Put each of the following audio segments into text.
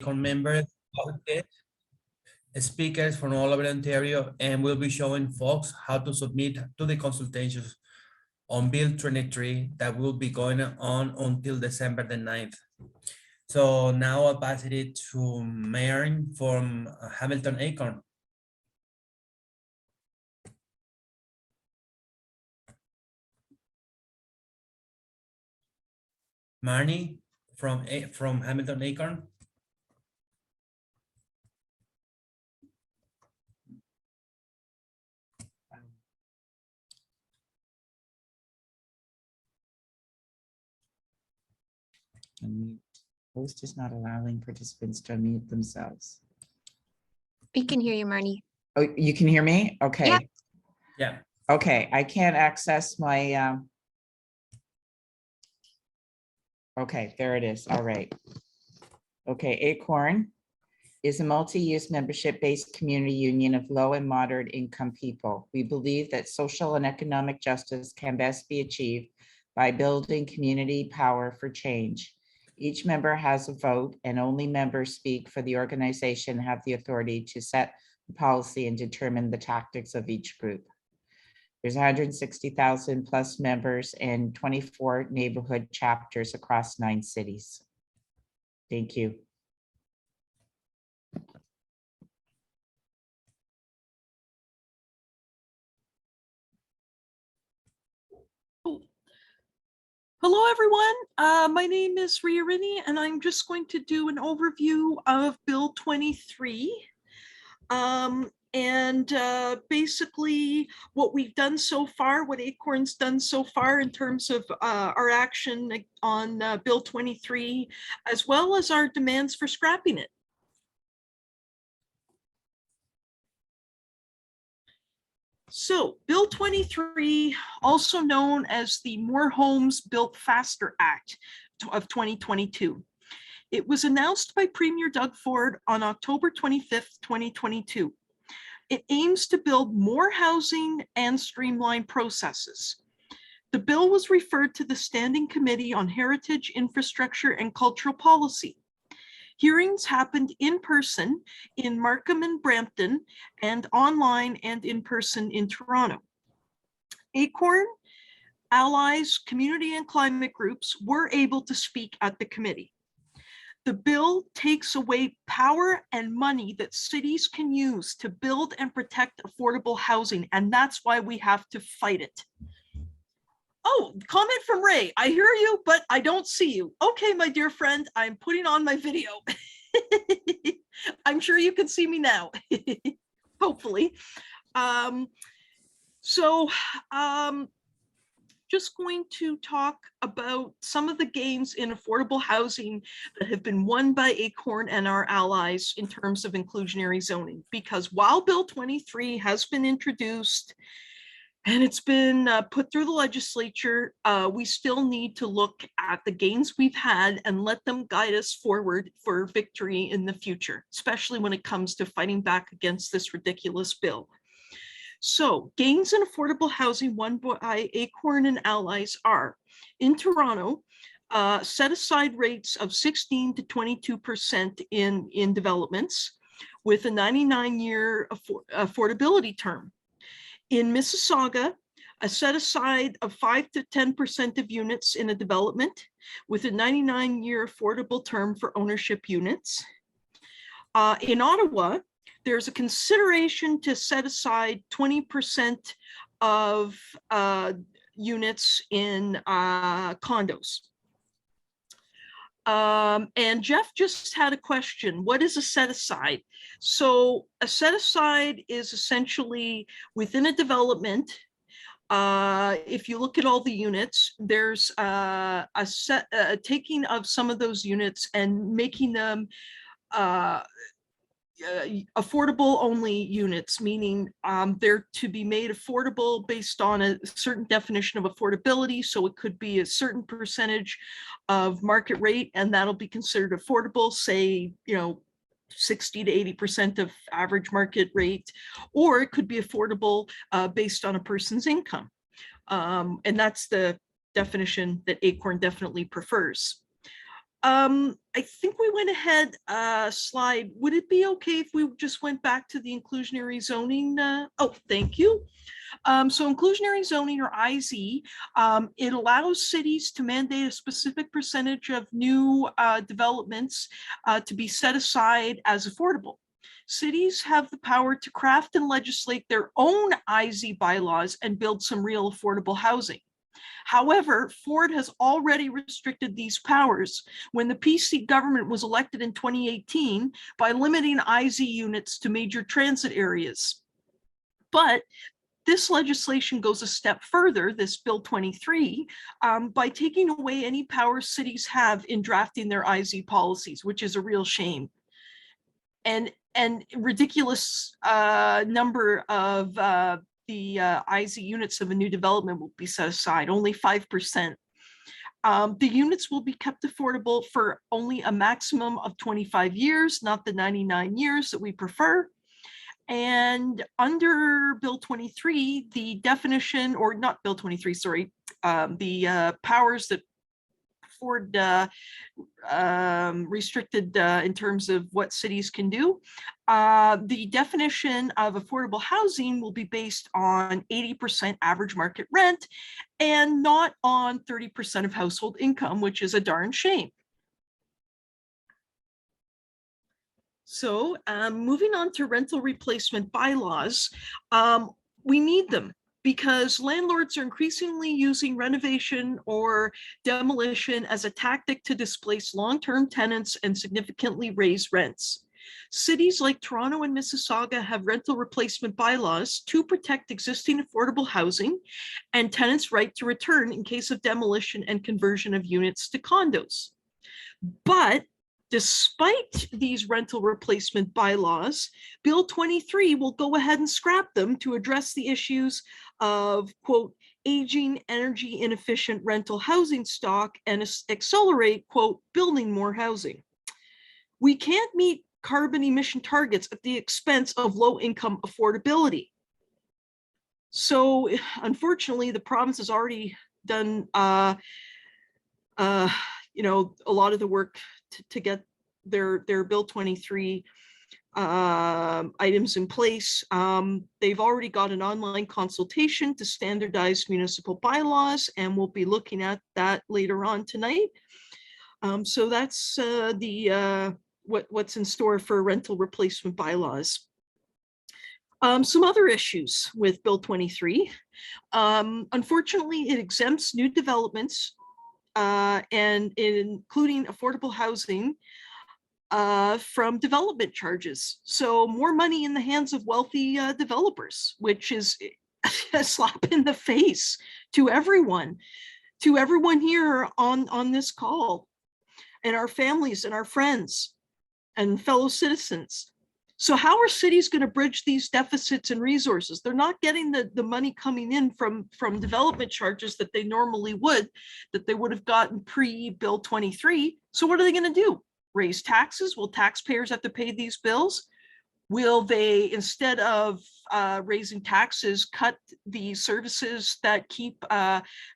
members, speakers from all over Ontario, and we'll be showing folks how to submit to the consultations on Bill 23 that will be going on until December the 9th. So now I'll pass it to Marion from Hamilton Acorn. Marnie from Hamilton Acorn. Unmute. Host is not allowing participants to unmute themselves. We can hear you, Marnie. Oh, you can hear me? Okay. Yeah. Yeah. Okay, I can't access my, okay, there it is. All right. Okay, Acorn is a multi-use membership-based community union of low and moderate income people. We believe that social and economic justice can best be achieved by building community power for change. Each member has a vote, and only members speak for the organization have the authority to set the policy and determine the tactics of each group. There's 160,000 plus members and 24 neighborhood chapters across 9 cities. Thank you. Hello, everyone. My name is Ria Rini, and I'm just going to do an overview of Bill 23. Basically what we've done so far, what Acorn's done so far in terms of our action on Bill 23, as well as our demands for scrapping it. So Bill 23, also known as the More Homes Built Faster Act of 2022. It was announced by Premier Doug Ford on October 25th, 2022. It aims to build more housing and streamline processes. The bill was referred to the Standing Committee on Heritage, Infrastructure, and Cultural Policy. Hearings happened in person in Markham and Brampton, and online and in person in Toronto. Acorn, allies, community and climate groups were able to speak at the committee. The bill takes away power and money that cities can use to build and protect affordable housing, and that's why we have to fight it. Oh, comment from Ray. I hear you, but I don't see you. Okay, my dear friend, I'm putting on my video. I'm sure you can see me now, hopefully. Just going to talk about some of the gains in affordable housing that have been won by Acorn and our allies in terms of inclusionary zoning, because while Bill 23 has been introduced and it's been put through the legislature, we still need to look at the gains we've had and let them guide us forward for victory in the future, especially when it comes to fighting back against this ridiculous bill. So gains in affordable housing won by Acorn and allies are, in Toronto, set aside rates of 16 to 22% in developments with a 99-year affordability term. In Mississauga, a set aside of 5 to 10% of units in a development with a 99-year affordable term for ownership units. In Ottawa, there's a consideration to set aside 20% of units in condos. And Jeff just had a question. What is a set aside? So a set aside is essentially within a development. If you look at all the units, there's a taking of some of those units and making them affordable only units, meaning they're to be made affordable based on a certain definition of affordability. So it could be a certain percentage of market rate, and that'll be considered affordable, say, 60 to 80% of average market rate, or it could be affordable based on a person's income. And that's the definition that Acorn definitely prefers. I think we went ahead slide. Would it be okay if we just went back to the inclusionary zoning? Oh, thank you. So inclusionary zoning, or IZ, it allows cities to mandate a specific percentage of new developments to be set aside as affordable. Cities have the power to craft and legislate their own IZ bylaws and build some real affordable housing. However, Ford has already restricted these powers when the PC government was elected in 2018 by limiting IZ units to major transit areas. But this legislation goes a step further, this Bill 23, by taking away any power cities have in drafting their IZ policies, which is a real shame. And ridiculous number of the IZ units of a new development will be set aside, only 5%. The units will be kept affordable for only a maximum of 25 years, not the 99 years that we prefer. And under Bill 23, the definition, or not Bill 23, sorry, the powers that Ford restricted in terms of what cities can do. The definition of affordable housing will be based on 80% average market rent and not on 30% of household income, which is a darn shame. So moving on to rental replacement bylaws, we need them, because landlords are increasingly using renovation or demolition as a tactic to displace long-term tenants and significantly raise rents. Cities like Toronto and Mississauga have rental replacement bylaws to protect existing affordable housing and tenants' right to return in case of demolition and conversion of units to condos. But despite these rental replacement bylaws, Bill 23 will go ahead and scrap them to address the issues of, quote, aging, energy inefficient rental housing stock and accelerate, quote, building more housing. We can't meet carbon emission targets at the expense of low income affordability. So unfortunately, the province has already done you know, a lot of the work to get their Bill 23 items in place. They've already got an online consultation to standardize municipal bylaws, and we'll be looking at that later on tonight. So that's what's in store for rental replacement bylaws. Some other issues with Bill 23. Unfortunately, it exempts new developments and including affordable housing from development charges. So more money in the hands of wealthy developers, which is a slap in the face to everyone here on this call, and our families and our friends and fellow citizens. So how are cities going to bridge these deficits and resources? They're not getting the money coming in from development charges that they normally would, that they would have gotten pre-Bill 23. So what are they going to do? Raise taxes? Will taxpayers have to pay these bills? Will they, instead of raising taxes, cut the services that keep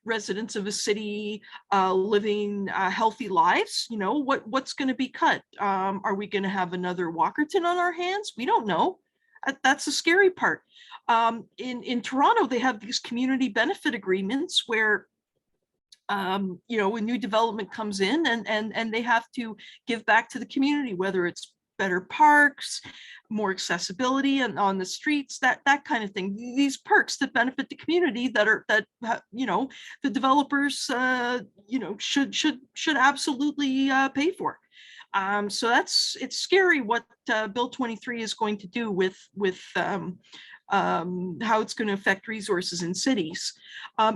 residents of a city living healthy lives? You know, what's going to be cut? Are we going to have another Walkerton on our hands? We don't know. That's the scary part. In Toronto, they have these community benefit agreements where you know, when new development comes in and they have to give back to the community, whether it's better parks, more accessibility and on the streets, that kind of thing. These perks that benefit the community that you know, the developers you know, should absolutely pay for. So it's scary what Bill 23 is going to do with how it's going to affect resources in cities.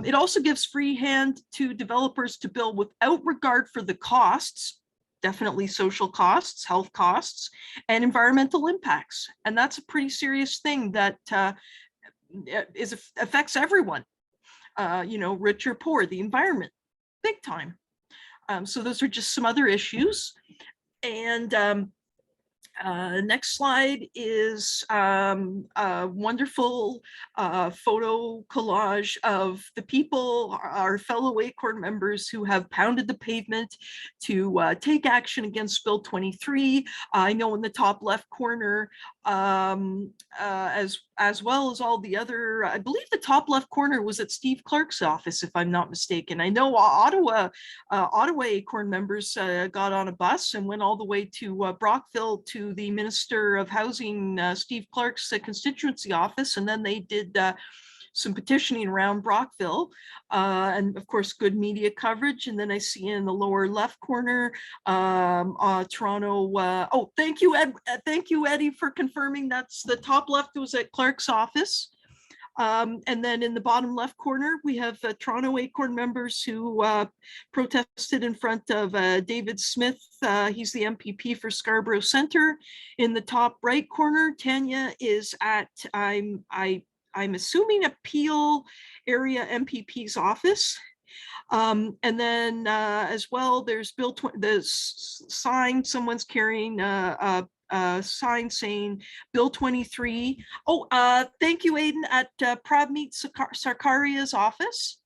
It also gives free hand to developers to build without regard for the costs, definitely social costs, health costs, and environmental impacts. And that's a pretty serious thing that affects everyone, you know, rich or poor, the environment, big time. So those are just some other issues. And Next slide is a wonderful photo collage of the people, our fellow ACORN members who have pounded the pavement to take action against Bill 23. I know in the top left corner, as well as all the other, I believe the top left corner was at Steve Clark's office, if I'm not mistaken. I know Ottawa ACORN members got on a bus and went all the way to Brockville to the Minister of Housing, Steve Clark's constituency office, and then they did some petitioning around Brockville, and of course, good media coverage. And then I see in the lower left corner, Toronto. Oh, thank you, Ed. Thank you, Eddie, for confirming that's the top left was at Clark's office. And then in the bottom left corner, we have Toronto ACORN members who protested in front of David Smith. He's the MPP for Scarborough Centre. In the top right corner, Tanya is at, I'm assuming, a Peel area MPP's office. And then as well, there's the sign, someone's carrying a sign saying Bill 23. Oh, thank you, Aiden, at Pravmeet Sarkaria's office.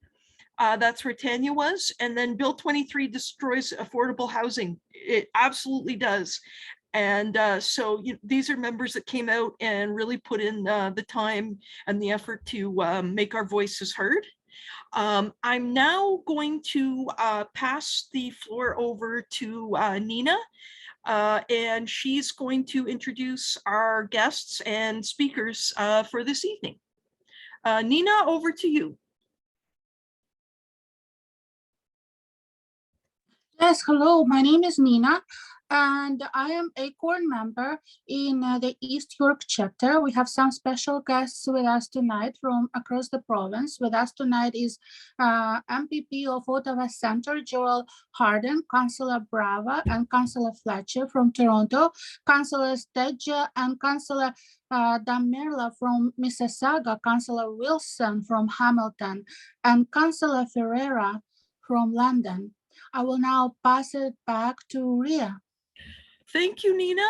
That's where Tanya was. And then Bill 23 destroys affordable housing. It absolutely does. And so these are members that came out and really put in the time and the effort to make our voices heard. I'm now going to pass the floor over to Nina. And she's going to introduce our guests and speakers for this evening. Nina, over to you. Yes, hello, my name is Nina, and I am ACORN member in the East York chapter. We have some special guests with us tonight from across the province. With us tonight is MPP of Ottawa Centre, Joel Harden, Councillor Brava and Councillor Fletcher from Toronto, Councillors Tedjo and Councillor Damerla from Mississauga, Councillor Wilson from Hamilton, and Councillor Ferreira from London. I will now pass it back to Ria. Thank you, Nina.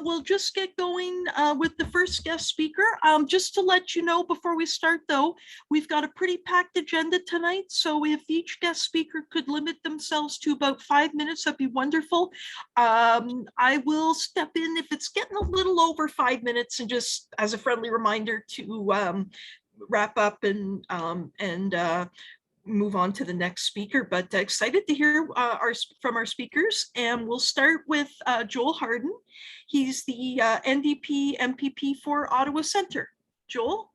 We'll just get going with the first guest speaker. Just to let you know before we start though, we've got a pretty packed agenda tonight. So if each guest speaker could limit themselves to about 5 minutes, that'd be wonderful. I will step in if it's getting a little over 5 minutes, and just as a friendly reminder to wrap up and move on to the next speaker, but excited to hear from our speakers. And we'll start with Joel Harden. He's the NDP MPP for Ottawa Centre. Joel?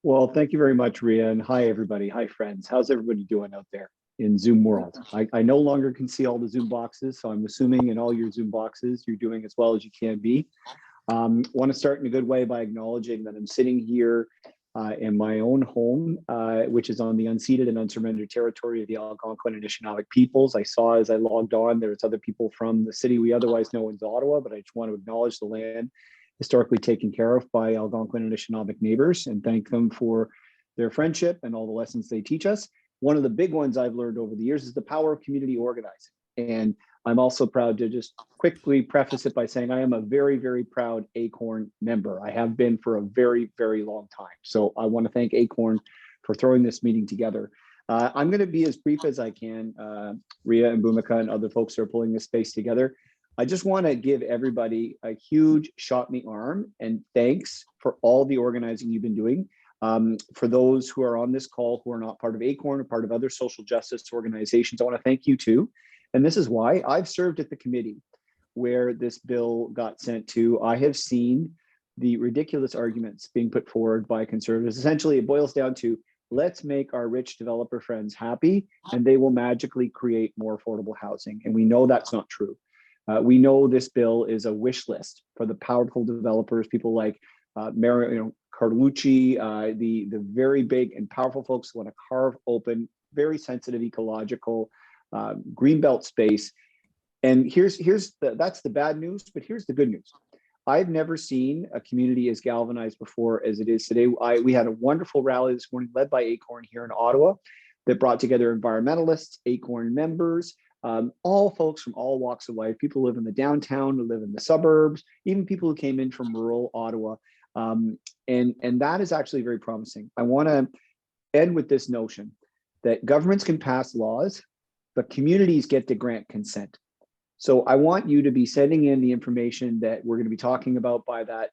Well, thank you very much, Ria, and hi, everybody. Hi, friends. How's everybody doing out there in Zoom world? I no longer can see all the Zoom boxes, so I'm assuming in all your Zoom boxes, you're doing as well as you can be. Want to start in a good way by acknowledging that I'm sitting here in my own home, which is on the unceded and unsurrendered territory of the Algonquin and Anishinaabe peoples. I saw as I logged on, there's other people from the city we otherwise know as Ottawa, but I just want to acknowledge the land historically taken care of by Algonquin and Anishinaabe neighbors and thank them for their friendship and all the lessons they teach us. One of the big ones I've learned over the years is the power of community organizing. And I'm also proud to just quickly preface it by saying I am a very, very proud ACORN member. I have been for a very, very long time. So I want to thank ACORN for throwing this meeting together. I'm going to be as brief as I can. Ria and Bhumika and other folks are pulling this space together. I just want to give everybody a huge shot in the arm and thanks for all the organizing you've been doing. For those who are on this call who are not part of ACORN or part of other social justice organizations, I want to thank you too. And this is why I've served at the committee where this bill got sent to. I have seen the ridiculous arguments being put forward by conservatives. Essentially, it boils down to, let's make our rich developer friends happy and they will magically create more affordable housing. And we know that's not true. We know this bill is a wish list for the powerful developers, people like Carlucci, the very big and powerful folks who want to carve open, very sensitive ecological greenbelt space. And that's the bad news, but here's the good news. I've never seen a community as galvanized before as it is today. We had a wonderful rally this morning led by ACORN here in Ottawa that brought together environmentalists, ACORN members, all folks from all walks of life, people who live in the downtown, who live in the suburbs, even people who came in from rural Ottawa. And that is actually very promising. I want to end with this notion that governments can pass laws, but communities get to grant consent. So I want you to be sending in the information that we're going to be talking about by that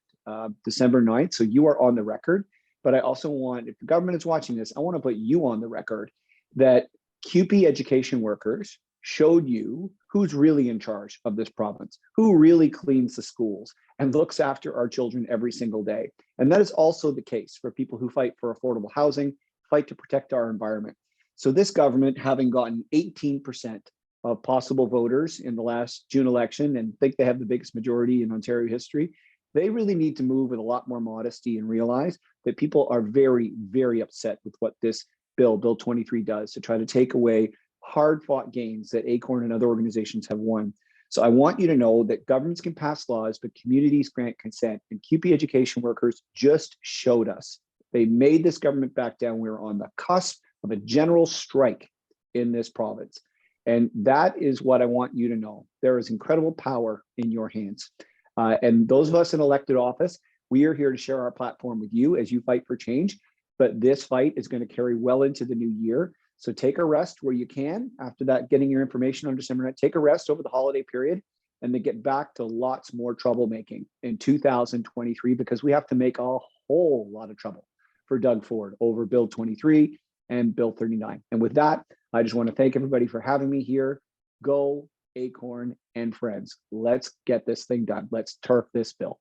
December 9th. So you are on the record. But I also want, if the government is watching this, I want to put you on the record that CUPE education workers showed you who's really in charge of this province, who really cleans the schools and looks after our children every single day. And that is also the case for people who fight for affordable housing, fight to protect our environment. So this government, having gotten 18% of possible voters in the last June election and think they have the biggest majority in Ontario history, they really need to move with a lot more modesty and realize that people are very, very upset with what this bill, Bill 23, does to try to take away hard-fought gains that ACORN and other organizations have won. So I want you to know that governments can pass laws, but communities grant consent. And CUPE education workers just showed us. They made this government back down. We were on the cusp of a general strike in this province. And that is what I want you to know. There is incredible power in your hands. And those of us in elected office, we are here to share our platform with you as you fight for change. But this fight is going to carry well into the new year. So take a rest where you can. After that, getting your information on December 9th, take a rest over the holiday period and then get back to lots more troublemaking in 2023, because we have to make a whole lot of trouble for Doug Ford over Bill 23 and Bill 39. And with that, I just want to thank everybody for having me here. Go ACORN and friends. Let's get this thing done. Let's turf this bill.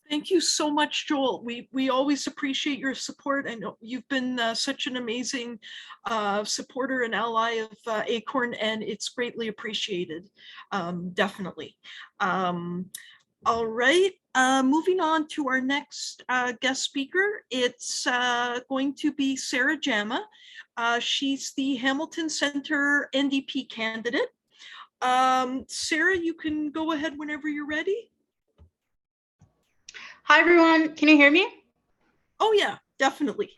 Thank you so much, Joel. We always appreciate your support, and you've been such an amazing supporter and ally of ACORN, and it's greatly appreciated, definitely. All right, moving on to our next guest speaker. It's going to be Sarah Jama. She's the Hamilton Centre NDP candidate. Sarah, you can go ahead whenever you're ready. Hi, everyone. Can you hear me? Oh, yeah, definitely.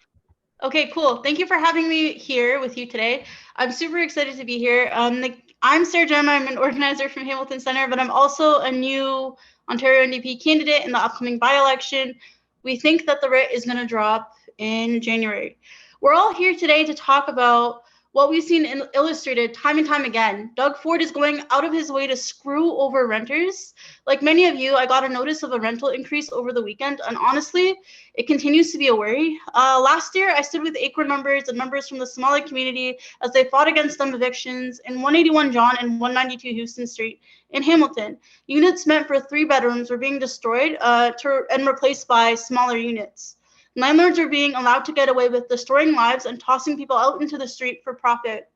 Okay, cool. Thank you for having me here with you today. I'm super excited to be here. I'm Sarah Jama. I'm an organizer from Hamilton Centre, but I'm also a new Ontario NDP candidate in the upcoming by-election. We think that the writ is going to drop in January. We're all here today to talk about what we've seen illustrated time and time again. Doug Ford is going out of his way to screw over renters. Like many of you, I got a notice of a rental increase over the weekend, and honestly, it continues to be a worry. Last year, I stood with ACORN members and members from the Somali community as they fought against dumb evictions in 181 John and 192 Houston Street in Hamilton. Units meant for 3 bedrooms were being destroyed and replaced by smaller units. Landlords are being allowed to get away with destroying lives and tossing people out into the street for profit.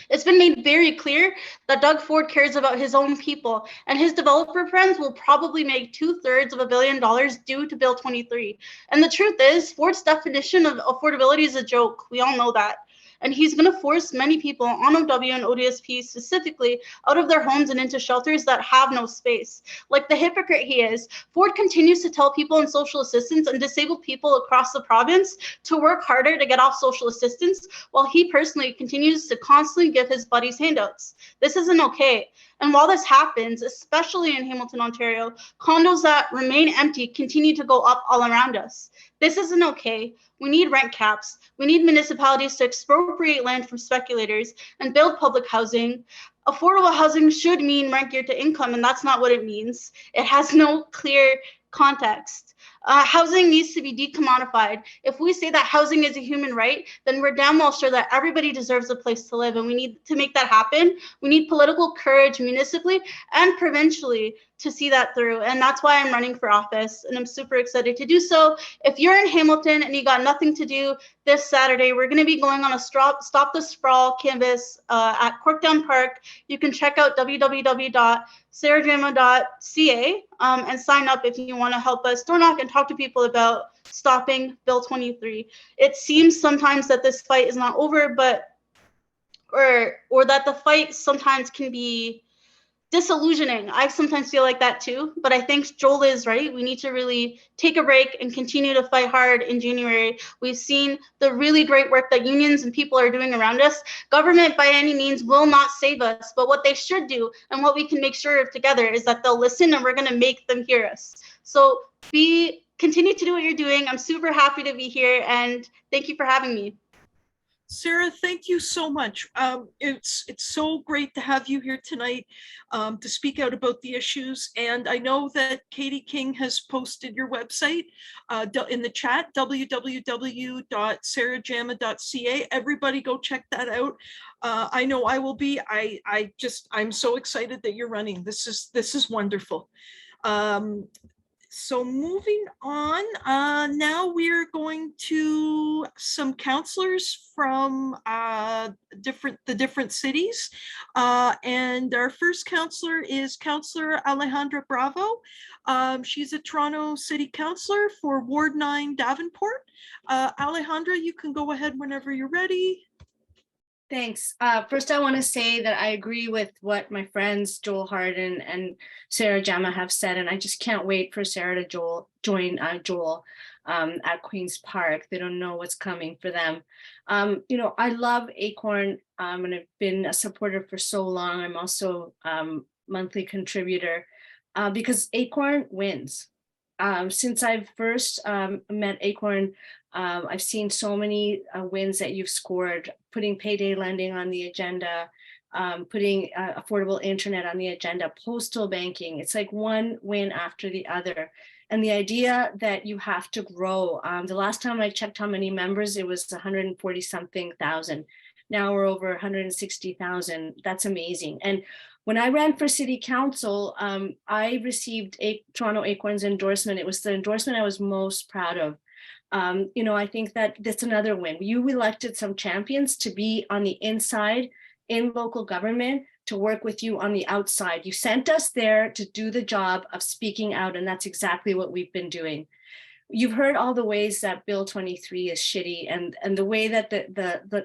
It's been made very clear that Doug Ford cares about his own people, and his developer friends will probably make $2/3 of $1 billion due to Bill 23. And the truth is, Ford's definition of affordability is a joke. We all know that. And he's going to force many people on OW and ODSP specifically out of their homes and into shelters that have no space. Like the hypocrite he is, Ford continues to tell people in social assistance and disabled people across the province to work harder to get off social assistance, while he personally continues to constantly give his buddies handouts. This isn't okay. And while this happens, especially in Hamilton, Ontario, condos that remain empty continue to go up all around us. This isn't okay. We need rent caps. We need municipalities to expropriate land from speculators and build public housing. Affordable housing should mean rent geared to income, and that's not what it means. It has no clear context. Housing needs to be decommodified. If we say that housing is a human right, then we're damn well sure that everybody deserves a place to live, and we need to make that happen. We need political courage municipally and provincially to see that through, and that's why I'm running for office, and I'm super excited to do so. If you're in Hamilton and you got nothing to do this Saturday, we're going to be going on a Stop the Sprawl canvas at Corkdown Park. You can check out www.sarahjama.ca and sign up if you want to help us door knock and talk to people about stopping Bill 23. It seems sometimes that this fight is not over, but or that the fight sometimes can be disillusioning. I sometimes feel like that too, but I think Joel is right. We need to really take a break and continue to fight hard in January. We've seen the really great work that unions and people are doing around us. Government by any means will not save us, but what they should do and what we can make sure of together is that they'll listen, and we're going to make them hear us. So continue to do what you're doing. I'm super happy to be here, and thank you for having me. Sarah, thank you so much. It's so great to have you here tonight to speak out about the issues. And I know that Katie King has posted your website in the chat, www.sarahjama.ca. Everybody go check that out. I know I will be. I'm so excited that you're running. This is wonderful. So moving on, now we're going to some councillors from the different cities. And our first councillor is Councillor Alejandra Bravo. She's a Toronto City Councillor for Ward 9 Davenport. Alejandra, you can go ahead whenever you're ready. Thanks. First, I want to say that I agree with what my friends Joel Harden and Sarah Jama have said, and I just can't wait for Sarah to join Joel at Queen's Park. They don't know what's coming for them. You know, I love Acorn, and I've been a supporter for so long. I'm also monthly contributor because Acorn wins. Since I've first met Acorn, I've seen so many wins that you've scored, putting payday lending on the agenda, putting affordable internet on the agenda, postal banking. It's like one win after the other. And the idea that you have to grow. The last time I checked how many members, it was 140 something thousand. Now we're over 160,000. That's amazing. And when I ran for city council, I received a Toronto Acorn's endorsement. It was the endorsement I was most proud of. You know, I think that that's another win. You elected some champions to be on the inside in local government, to work with you on the outside. You sent us there to do the job of speaking out, and that's exactly what we've been doing. You've heard all the ways that Bill 23 is shitty, and the way that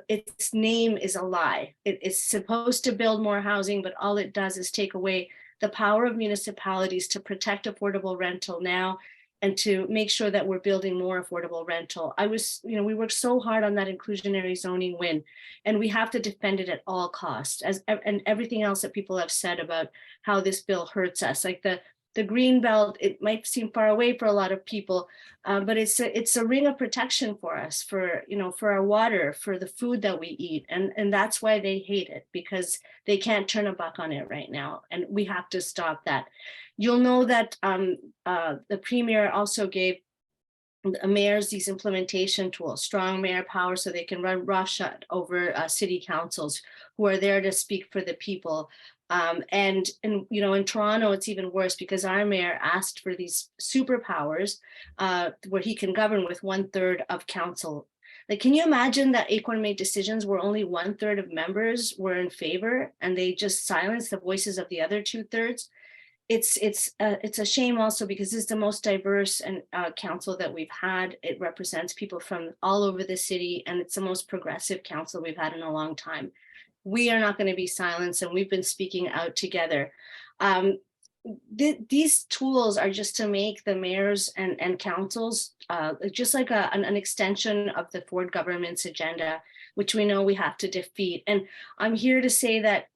its name is a lie. It's supposed to build more housing, but all it does is take away the power of municipalities to protect affordable rental now, and to make sure that we're building more affordable rental. We worked so hard on that inclusionary zoning win, and we have to defend it at all costs, and everything else that people have said about how this bill hurts us. Like the green belt, it might seem far away for a lot of people, but it's a ring of protection for us, for our water, for the food that we eat, and that's why they hate it, because they can't turn a buck on it right now, and we have to stop that. You'll know that the Premier also gave mayors these implementation tools, strong mayor power, so they can run roughshod over city councils who are there to speak for the people. And in Toronto, it's even worse, because our mayor asked for these superpowers where he can govern with 1/3 of council. Like, can you imagine that Acorn made decisions where only 1/3 of members were in favor, and they just silenced the voices of the other 2/3? It's a shame also, because this is the most diverse and council that we've had. It represents people from all over the city, and it's the most progressive council we've had in a long time. We are not going to be silenced, and we've been speaking out together. These tools are just to make the mayors and councils just like an extension of the Ford government's agenda, which we know we have to defeat. And I'm here to say that,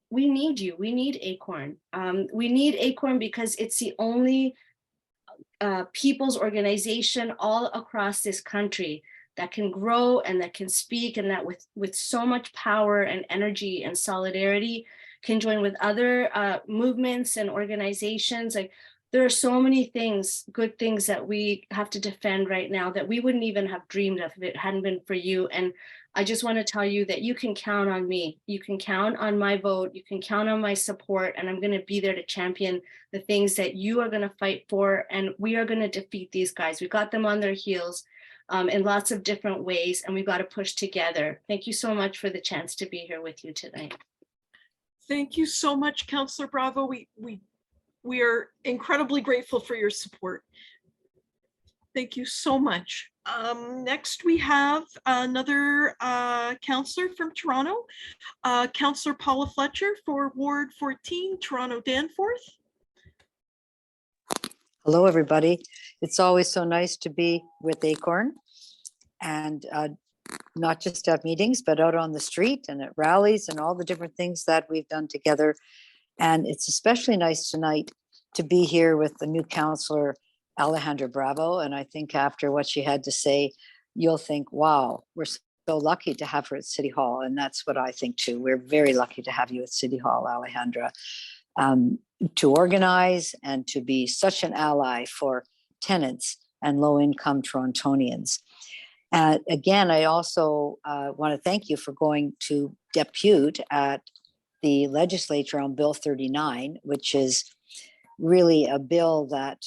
we need you. We need Acorn. We need Acorn because it's the only people's organization all across this country that can grow and that can speak, and that with so much power and energy and solidarity can join with other movements and organizations. Like, there are so many things, good things that we have to defend right now that we wouldn't even have dreamed of if it hadn't been for you. And I just want to tell you that you can count on me. You can count on my vote. You can count on my support. And I'm going to be there to champion the things that you are going to fight for. And we are going to defeat these guys. We got them on their heels in lots of different ways, and we've got to push together. Thank you so much for the chance to be here with you tonight. Thank you so much, Councillor Bravo. We are incredibly grateful for your support. Thank you so much. Next, we have another councillor from Toronto, Councillor Paula Fletcher for Ward 14, Toronto-Danforth. Hello, everybody. It's always so nice to be with Acorn and not just at meetings, but out on the street and at rallies and all the different things that we've done together. And it's especially nice tonight to be here with the new councillor, Alejandra Bravo. And I think after what she had to say, you'll think, wow, we're so lucky to have her at City Hall. And that's what I think too. We're very lucky to have you at City Hall, Alejandra. To organize and to be such an ally for tenants and low-income Torontonians. Again, I also want to thank you for going to depute at the legislature on Bill 39, which is really a bill that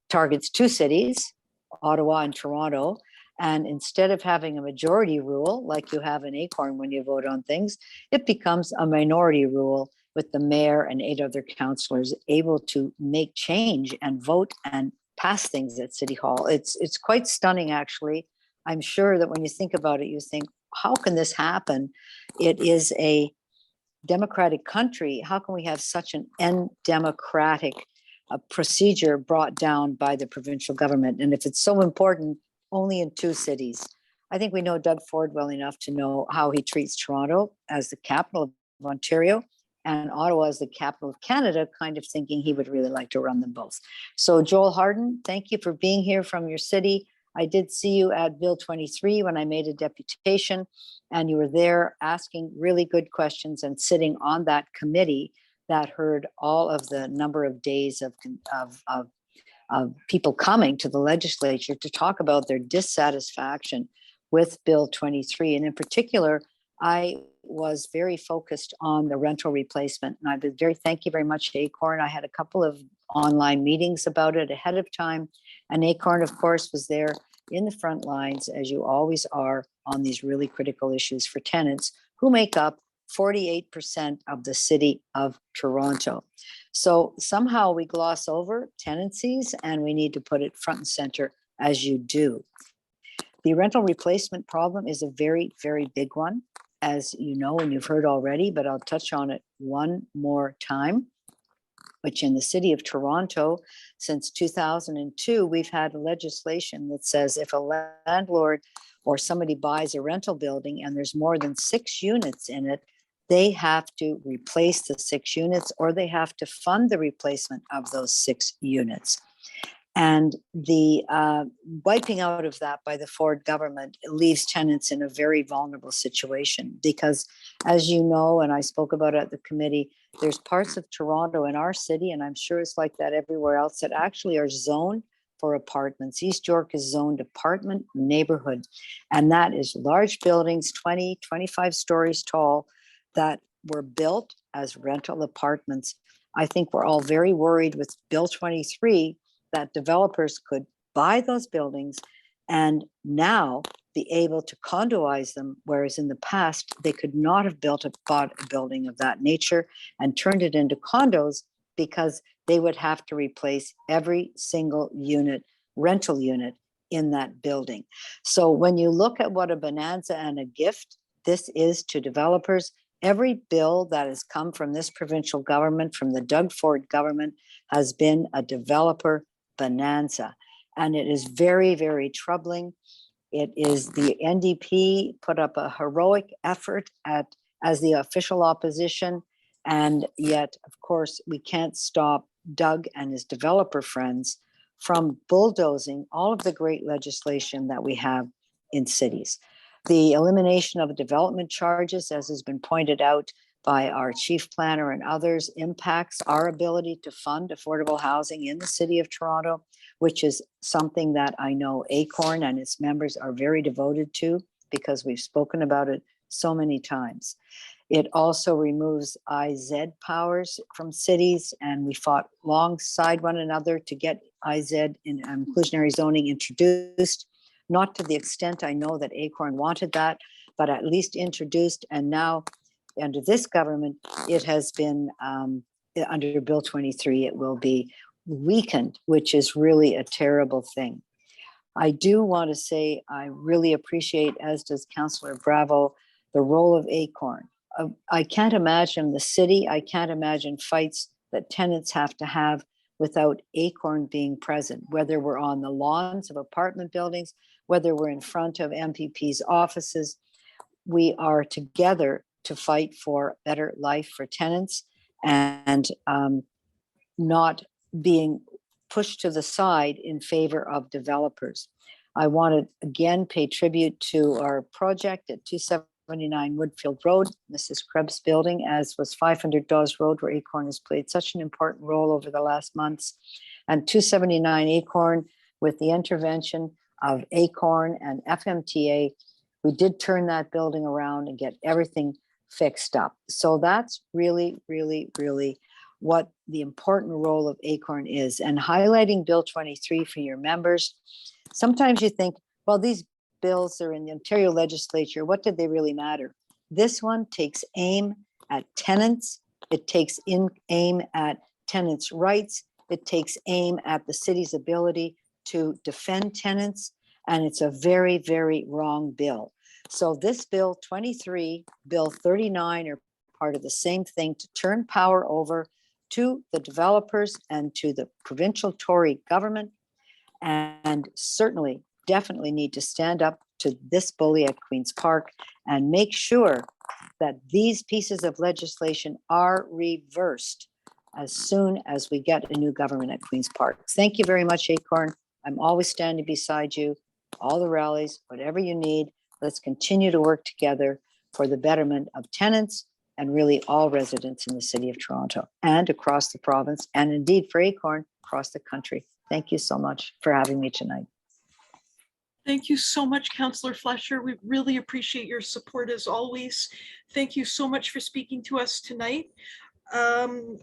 targets two cities, Ottawa and Toronto. And instead of having a majority rule like you have in Acorn when you vote on things, it becomes a minority rule with the mayor and 8 other councillors able to make change and vote and pass things at City Hall. It's quite stunning, actually. I'm sure that when you think about it, you think, how can this happen? It is a democratic country. How can we have such an undemocratic procedure brought down by the provincial government? And if it's so important, only in 2 cities. I think we know Doug Ford well enough to know how he treats Toronto as the capital of Ontario and Ottawa as the capital of Canada, kind of thinking he would really like to run them both. So Joel Harden, thank you for being here from your city. I did see you at Bill 23 when I made a deputation, and you were there asking really good questions and sitting on that committee that heard all of the number of days of people coming to the legislature to talk about their dissatisfaction with Bill 23. And in particular, I was very focused on the rental replacement. And I've been thank you very much to Acorn. I had a couple of online meetings about it ahead of time. And Acorn, of course, was there in the front lines, as you always are, on these really critical issues for tenants who make up 48% of the city of Toronto. So somehow we gloss over tenancies and we need to put it front and center, as you do. The rental replacement problem is a very, very big one, as you know, and you've heard already, but I'll touch on it one more time, which in the city of Toronto, since 2002, we've had legislation that says if a landlord or somebody buys a rental building and there's more than 6 units in it, they have to replace the 6 units or they have to fund the replacement of those 6 units. And the wiping out of that by the Ford government leaves tenants in a very vulnerable situation because, as you know, and I spoke about it at the committee, there's parts of Toronto in our city, and I'm sure it's like that everywhere else, that actually are zoned for apartments. East York is zoned apartment neighborhood, and that is large buildings, 20, 25 stories tall, that were built as rental apartments. I think we're all very worried with Bill 23 that developers could buy those buildings and now be able to condoize them, whereas in the past, they could not have bought a building of that nature and turned it into condos because they would have to replace every single unit, rental unit in that building. So when you look at what a bonanza and a gift this is to developers, every bill that has come from this provincial government, from the Doug Ford government, has been a developer bonanza. And it is very, very troubling. It is the NDP put up a heroic effort as the official opposition. And yet, of course, we can't stop Doug and his developer friends from bulldozing all of the great legislation that we have in cities. The elimination of development charges, as has been pointed out by our chief planner and others, impacts our ability to fund affordable housing in the city of Toronto, which is something that I know Acorn and its members are very devoted to because we've spoken about it so many times. It also removes IZ powers from cities, and we fought alongside one another to get IZ in inclusionary zoning introduced, not to the extent I know that Acorn wanted that, but at least introduced, and now under this government, it has been, under Bill 23, it will be weakened, which is really a terrible thing. I do want to say I really appreciate, as does Councillor Bravo, the role of Acorn. I can't imagine the city, I can't imagine fights that tenants have to have without Acorn being present, whether we're on the lawns of apartment buildings, whether we're in front of MPPs' offices. We are together to fight for better life for tenants and not being pushed to the side in favor of developers. I want to again pay tribute to our project at 279 Woodfield Road, Mrs. Krebs building, as was 500 Dawes Road, where Acorn has played such an important role over the last months. And 279 Acorn, with the intervention of Acorn and FMTA, we did turn that building around and get everything fixed up. So that's really, really, really what the important role of Acorn is. And highlighting Bill 23 for your members, sometimes you think, well, these bills are in the Ontario legislature, what did they really matter? This one takes aim at tenants. It takes aim at tenants' rights. It takes aim at the city's ability to defend tenants. And it's a very, very wrong bill. So this Bill 23, Bill 39 are part of the same thing, to turn power over to the developers and to the provincial Tory government, and certainly definitely need to stand up to this bully at Queen's Park and make sure that these pieces of legislation are reversed as soon as we get a new government at Queen's Park. Thank you very much, Acorn. I'm always standing beside you, all the rallies, whatever you need. Let's continue to work together for the betterment of tenants and really all residents in the city of Toronto and across the province, and indeed for Acorn across the country. Thank you so much for having me tonight. Thank you so much, Councillor Fletcher. We really appreciate your support as always. Thank you so much for speaking to us tonight.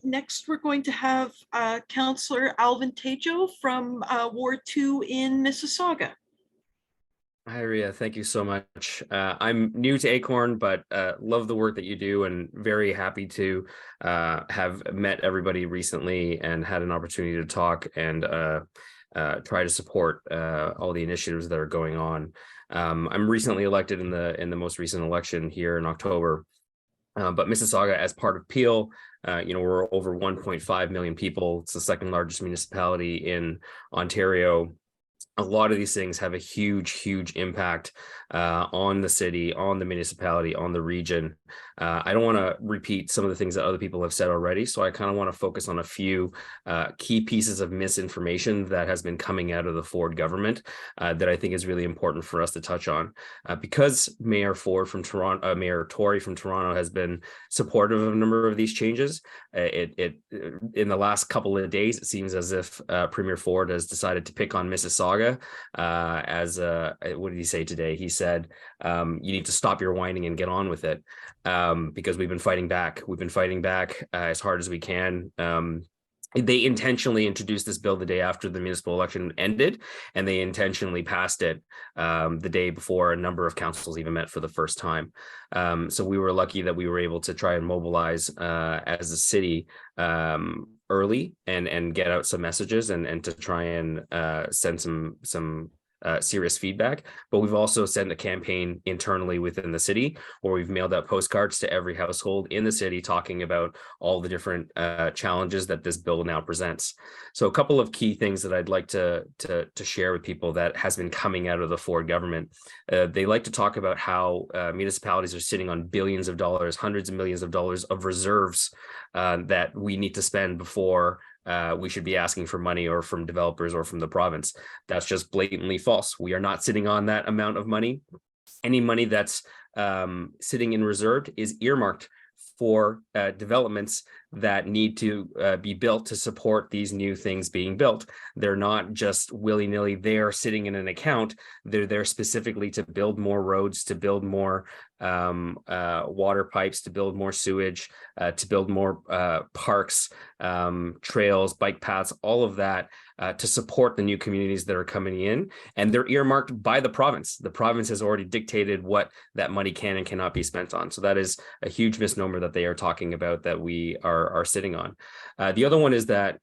Next, we're going to have Councillor Alvin Tedjo from Ward 2 in Mississauga. Hi, Ria. Thank you so much. I'm new to Acorn, but love the work that you do and very happy to have met everybody recently and had an opportunity to talk and try to support all the initiatives that are going on. I'm recently elected in the most recent election here in October, but Mississauga, as part of Peel, we're over 1.5 million people. It's the second largest municipality in Ontario. A lot of these things have a huge, huge impact on the city, on the municipality, on the region. I don't want to repeat some of the things that other people have said already, so I kind of want to focus on a few key pieces of misinformation that has been coming out of the Ford government that I think is really important for us to touch on. Because Mayor Tory from Toronto has been supportive of a number of these changes, in the last couple of days, it seems as if Premier Ford has decided to pick on Mississauga what did he say today? He said, you need to stop your whining and get on with it, because we've been fighting back. We've been fighting back as hard as we can. They intentionally introduced this bill the day after the municipal election ended, and they intentionally passed it the day before a number of councils even met for the first time. So we were lucky that we were able to try and mobilize as a city early and get out some messages and to try and send some serious feedback. But we've also sent a campaign internally within the city where we've mailed out postcards to every household in the city talking about all the different challenges that this bill now presents. So a couple of key things that I'd like to share with people that has been coming out of the Ford government. They like to talk about how municipalities are sitting on billions of dollars, hundreds of millions of dollars of reserves that we need to spend before we should be asking for money or from developers or from the province. That's just blatantly false. We are not sitting on that amount of money. Any money that's sitting in reserve is earmarked for developments that need to be built to support these new things being built. They're not just willy-nilly there sitting in an account. They're there specifically to build more roads, to build more water pipes, to build more sewage, to build more parks, trails, bike paths, all of that to support the new communities that are coming in. And they're earmarked by the province. The province has already dictated what that money can and cannot be spent on. So that is a huge misnomer that they are talking about that we are sitting on. The other one is that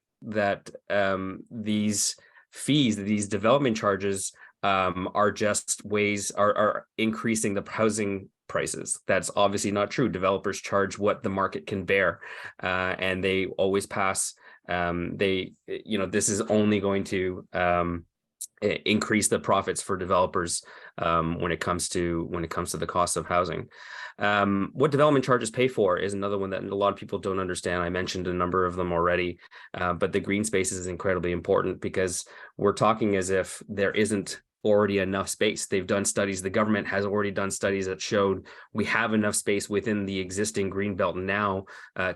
these fees, these development charges, are just ways are increasing the housing prices. That's obviously not true. Developers charge what the market can bear, and they always pass. This is only going to increase the profits for developers when it comes to the cost of housing. What development charges pay for is another one that a lot of people don't understand. I mentioned a number of them already, but the green spaces is incredibly important because we're talking as if there isn't already enough space. They've done studies, the government has already done studies that showed we have enough space within the existing green belt now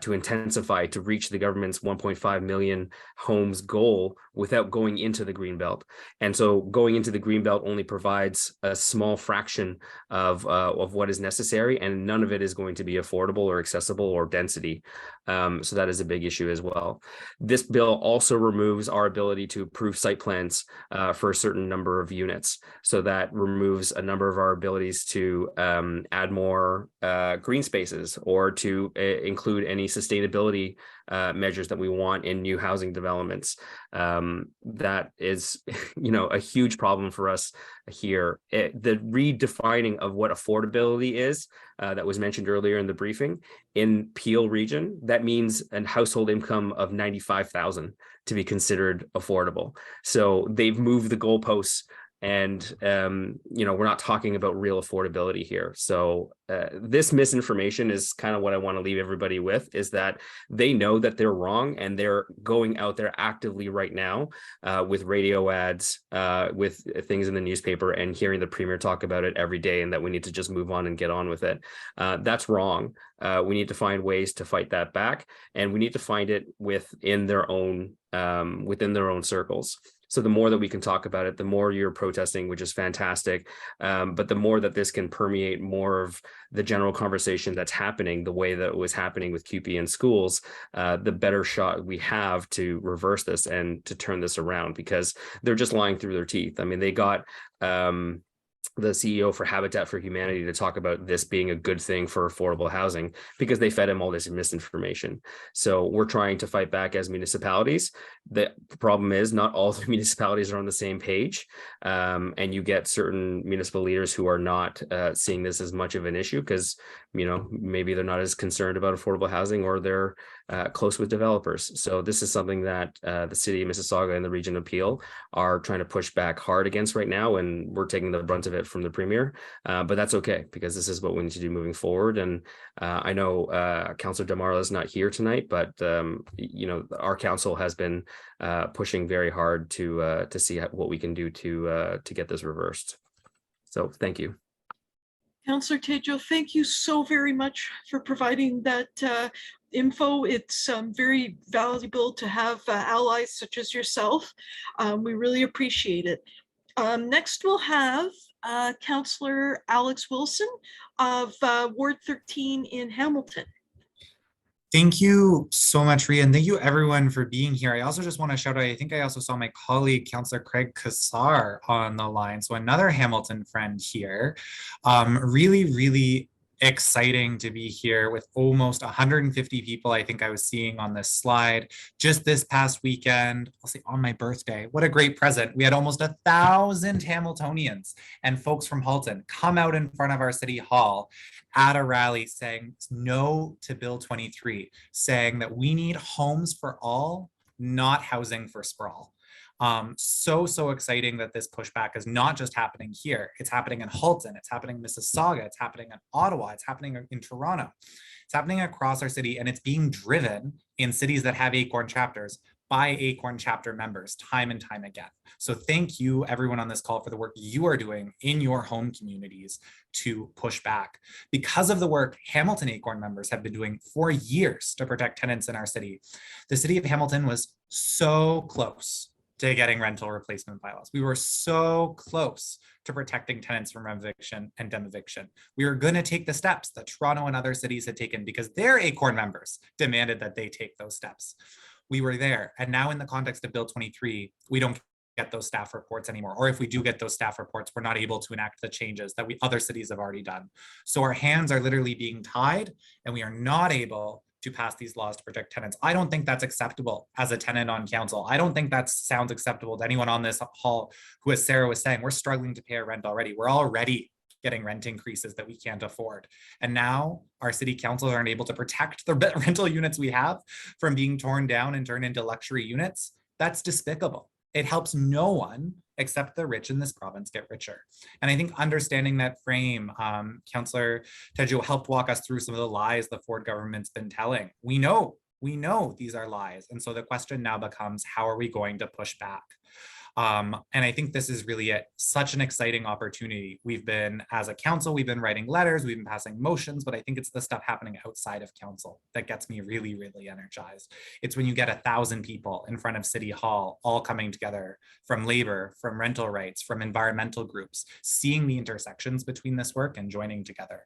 to intensify, to reach the government's 1.5 million homes goal without going into the green belt. And so going into the green belt only provides a small fraction of what is necessary, and none of it is going to be affordable or accessible or density. So that is a big issue as well. This bill also removes our ability to approve site plans for a certain number of units. So that removes a number of our abilities to add more green spaces or to include any sustainability measures that we want in new housing developments. That is, a huge problem for us here. The redefining of what affordability is that was mentioned earlier in the briefing in Peel region, that means a household income of $95,000 to be considered affordable. So they've moved the goalposts. And, we're not talking about real affordability here. So this misinformation is kind of what I want to leave everybody with, is that they know that they're wrong, and they're going out there actively right now with radio ads, with things in the newspaper, and hearing the premier talk about it every day, and that we need to just move on and get on with it. That's wrong. We need to find ways to fight that back, and we need to find it within their own circles. So the more that we can talk about it, the more you're protesting, which is fantastic. But the more that this can permeate more of the general conversation that's happening, the way that it was happening with QP in schools, the better shot we have to reverse this and to turn this around, because they're just lying through their teeth. I mean, they got the CEO for Habitat for Humanity to talk about this being a good thing for affordable housing because they fed him all this misinformation. So we're trying to fight back as municipalities. The problem is not all the municipalities are on the same page, and you get certain municipal leaders who are not seeing this as much of an issue because, maybe they're not as concerned about affordable housing, or they're close with developers. So this is something that the city of Mississauga and the region of Peel are trying to push back hard against right now, and we're taking the brunt of it from the premier, but that's okay, because this is what we need to do moving forward. And I know Councillor Damarla is not here tonight, but our council has been pushing very hard to see what we can do to get this reversed. So thank you. Councillor Tedjo, thank you so very much for providing that info. It's very valuable to have allies such as yourself. We really appreciate it. Next, we'll have Councillor Alex Wilson of Ward 13 in Hamilton. Thank you so much, Ria, and thank you everyone for being here. I also just want to shout out, I think I also saw my colleague, Councillor Craig Kassar on the line. So another Hamilton friend here. Really, really exciting to be here with almost 150 people. I think I was seeing on this slide just this past weekend, I'll say on my birthday. What a great present. We had almost 1,000 Hamiltonians and folks from Halton come out in front of our city hall at a rally saying no to Bill 23, saying that we need homes for all, not housing for sprawl. So exciting that this pushback is not just happening here. It's happening in Halton, it's happening in Mississauga, it's happening in Ottawa, it's happening in Toronto. It's happening across our city, and it's being driven in cities that have Acorn chapters by Acorn chapter members time and time again. So thank you everyone on this call for the work you are doing in your home communities to push back. Because of the work Hamilton Acorn members have been doing for years to protect tenants in our city, the city of Hamilton was so close to getting rental replacement bylaws. We were so close to protecting tenants from eviction and demoviction. We were going to take the steps that Toronto and other cities had taken because their Acorn members demanded that they take those steps. We were there. And now in the context of Bill 23, we don't get those staff reports anymore. Or if we do get those staff reports, we're not able to enact the changes that other cities have already done. So our hands are literally being tied, and we are not able to pass these laws to protect tenants. I don't think that's acceptable as a tenant on council. I don't think that sounds acceptable to anyone on this hall who, as Sarah was saying, we're struggling to pay our rent already. We're already getting rent increases that we can't afford. And now our city councils aren't able to protect the rental units we have from being torn down and turned into luxury units. That's despicable. It helps no one except the rich in this province get richer. And I think understanding that frame, Councillor Tedjo helped walk us through some of the lies the Ford government's been telling. We know these are lies. And so the question now becomes, how are we going to push back? And I think this is really such an exciting opportunity. We've been, as a council, we've been writing letters, we've been passing motions, but I think it's the stuff happening outside of council that gets me really, really energized. It's when you get 1,000 people in front of City Hall, all coming together from labor, from rental rights, from environmental groups, seeing the intersections between this work and joining together.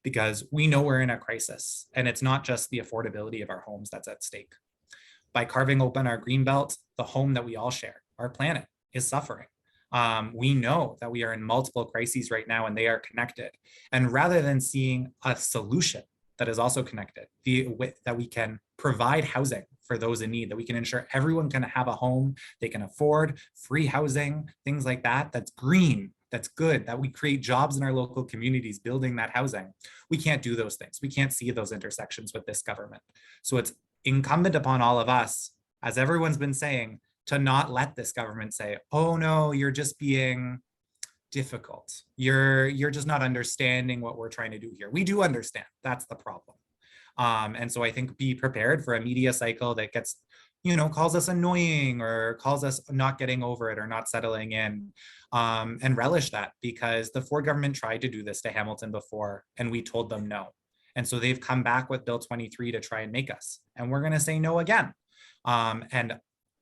Because we know we're in a crisis, and it's not just the affordability of our homes that's at stake. By carving open our greenbelt, the home that we all share, our planet, is suffering. We know that we are in multiple crises right now and they are connected. And rather than seeing a solution that is also connected, that we can provide housing for those in need, that we can ensure everyone can have a home they can afford, free housing, things like that, that's green, that's good, that we create jobs in our local communities building that housing. We can't do those things. We can't see those intersections with this government. So it's incumbent upon all of us, as everyone's been saying, to not let this government say, oh no, you're just being difficult. You're just not understanding what we're trying to do here. We do understand, that's the problem. And so I think be prepared for a media cycle that gets, calls us annoying or calls us not getting over it or not settling in, and relish that, because the Ford government tried to do this to Hamilton before and we told them no. And so they've come back with Bill 23 to try and make us, and we're gonna say no again.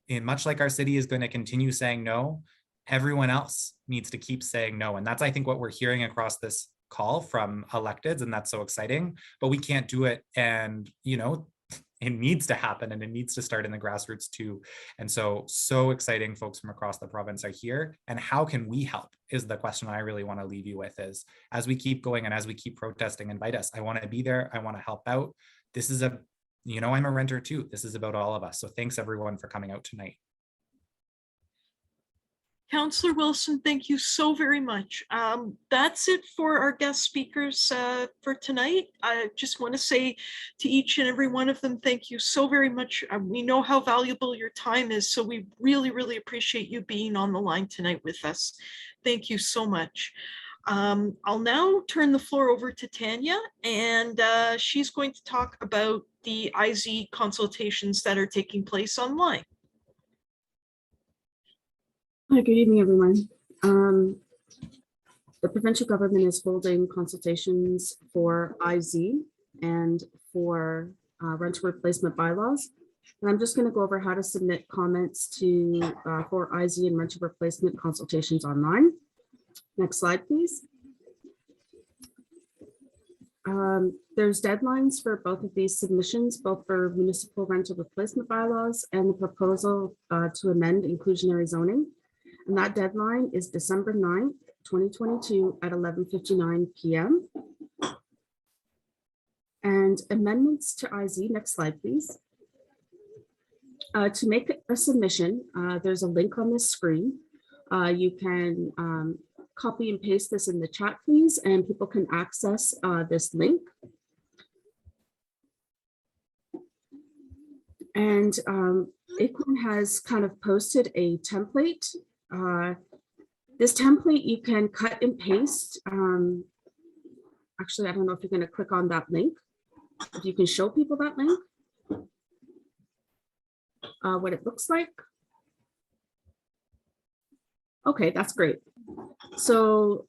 And much like our city is going to continue saying no, everyone else needs to keep saying no. And that's, I think, what we're hearing across this call from electeds, and that's so exciting, but we can't do it. And, it needs to happen, and it needs to start in the grassroots too. And so exciting folks from across the province are here. And how can we help is the question I really want to leave you with, is as we keep going and as we keep protesting, invite us. I want to be there. I want to help out. This is I'm a renter too. This is about all of us. So thanks everyone for coming out tonight. Councillor Wilson, thank you so very much. That's it for our guest speakers for tonight. I just want to say to each and every one of them, thank you so very much. We know how valuable your time is, so we really, really appreciate you being on the line tonight with us. Thank you so much. I'll now turn the floor over to Tanya, and she's going to talk about the IZ consultations that are taking place online. Hi, good evening, everyone. The provincial government is holding consultations for IZ and for rental replacement bylaws. And I'm just going to go over how to submit comments to for IZ and rental replacement consultations online. Next slide, please. There's deadlines for both of these submissions, both for municipal rental replacement bylaws and the proposal to amend inclusionary zoning. And that deadline is December 9th, 2022 at 11:59 p.m. And amendments to IZ, next slide, please. To make a submission, there's a link on this screen. You can copy and paste this in the chat, please, and people can access this link. And Acorn has kind of posted a template. This template you can cut and paste. Actually, I don't know if you're going to click on that link. If you can show people that link, what it looks like. Okay, that's great. So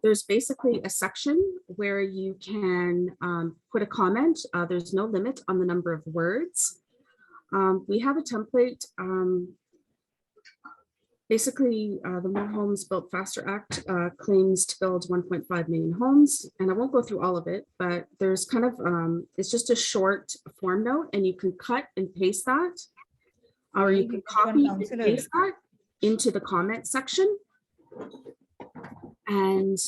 there's basically a section where you can put a comment. There's no limit on the number of words. We have a template. Basically, the More Homes Built Faster Act claims to build 1.5 million homes. And I won't go through all of it, but there's kind of, it's just a short form note, and you can cut and paste that, or you can copy and paste that into the comment section. And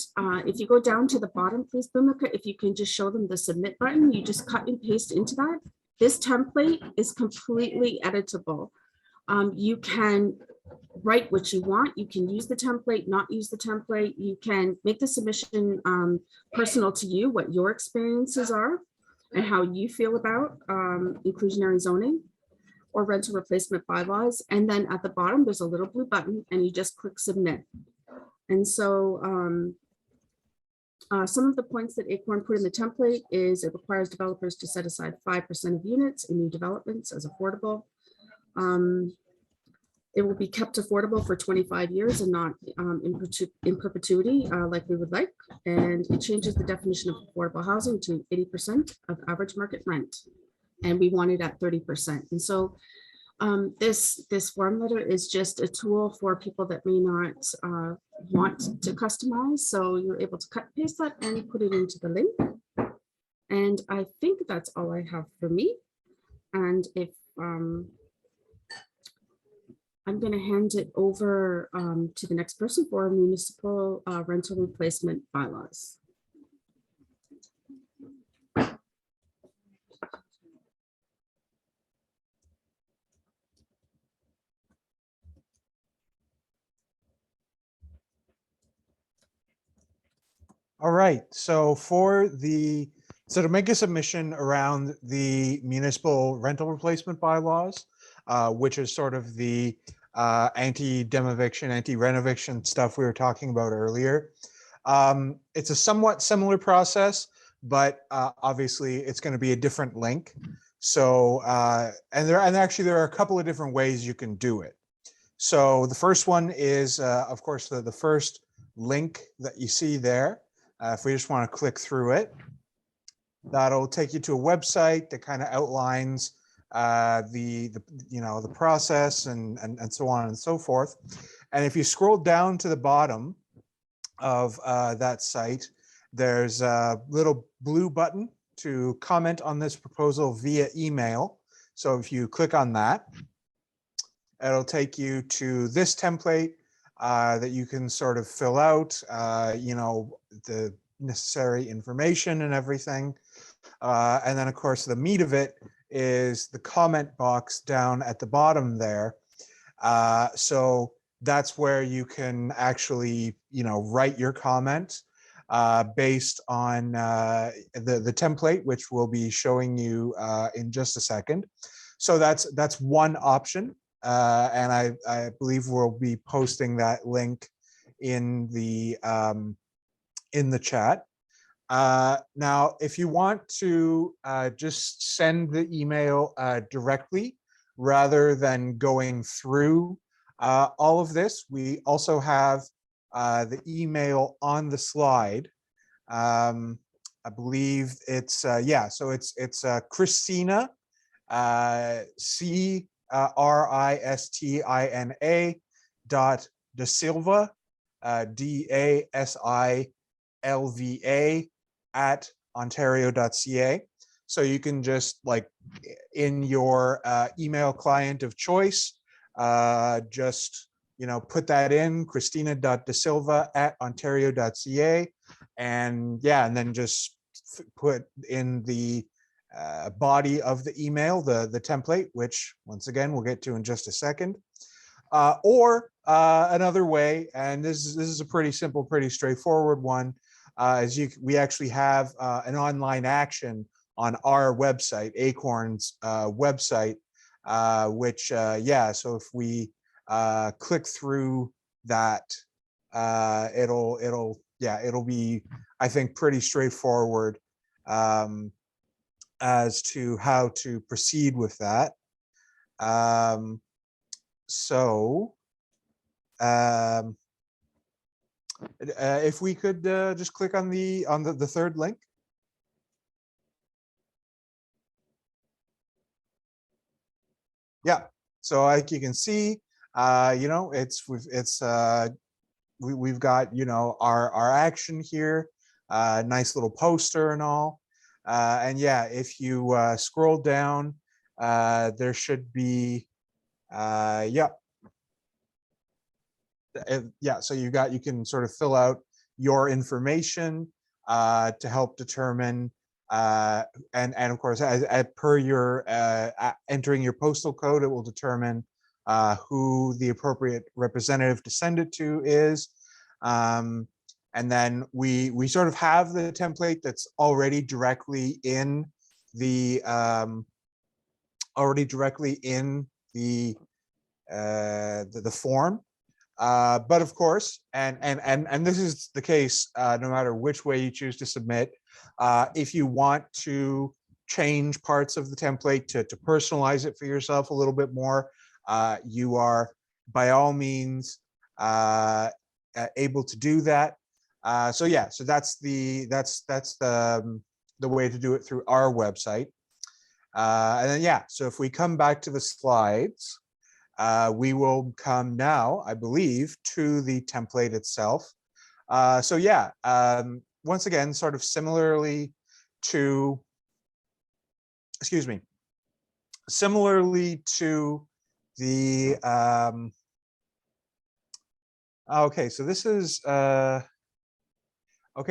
if you go down to the bottom, please, Bhumika, if you can just show them the submit button, you just cut and paste into that. This template is completely editable. You can write what you want. You can use the template, not use the template. You can make the submission personal to you, what your experiences are and how you feel about inclusionary zoning or rental replacement bylaws. And then at the bottom, there's a little blue button and you just click submit. And so some of the points that Acorn put in the template is it requires developers to set aside 5% of units in new developments as affordable. It will be kept affordable for 25 years and not in perpetuity like we would like. And it changes the definition of affordable housing to 80% of average market rent. And we want it at 30%. And so this form letter is just a tool for people that may not want to customize. So you're able to cut, paste that and put it into the link. And I think that's all I have for me. And if I'm going to hand it over to the next person for municipal rental replacement bylaws. All right, so to make a submission around the municipal rental replacement bylaws, which is sort of the anti-demoviction, anti-renoviction stuff we were talking about earlier. It's a somewhat similar process, but obviously it's going to be a different link. So, and actually there are a couple of different ways you can do it. So the first one is, of course, the first link that you see there. If we just want to click through it, that'll take you to a website that kind of outlines the process and so on and so forth. And if you scroll down to the bottom of that site, there's a little blue button to comment on this proposal via email. So if you click on that, it'll take you to this template that you can sort of fill out, the necessary information and everything. And then of course the meat of it is the comment box down at the bottom there. So that's where you can actually, write your comment based on the template, which we'll be showing you in just a second. So that's one option. And I believe we'll be posting that link in the chat. Now, if you want to just send the email directly rather than going through all of this, we also have the email on the slide. I believe it's so it's Christina, CRISTINA .de Silva, DASILVA @ontario.ca. So you can just, like, in your email client of choice, just put that in, Christina.desilva @ontario.ca, and then just put in the body of the email the template, which once again we'll get to in just a second. Or another way, and this is a pretty simple, pretty straightforward one, we actually have an online action on our website, Acorn's website, which so if we click through that, it'll be, I think, pretty straightforward as to how to proceed with that. If we could just click on the third link. Yeah, so like you can see, we've got our action here, nice little poster and all, and yeah, if you scroll down, there should be so you can sort of fill out your information to help determine and of course, as per your entering your postal code, it will determine who the appropriate representative to send it to is. And then we sort of have the template that's already directly in the form. But of course, and this is the case no matter which way you choose to submit. If you want to change parts of the template to personalize it for yourself a little bit more, you are by all means able to do that. So yeah, so that's the way to do it through our website. And then yeah, so if we come back to the slides, we will come now, I believe, to the template itself. So yeah, once again, sort of similarly to, similarly to the, okay, so this is, okay,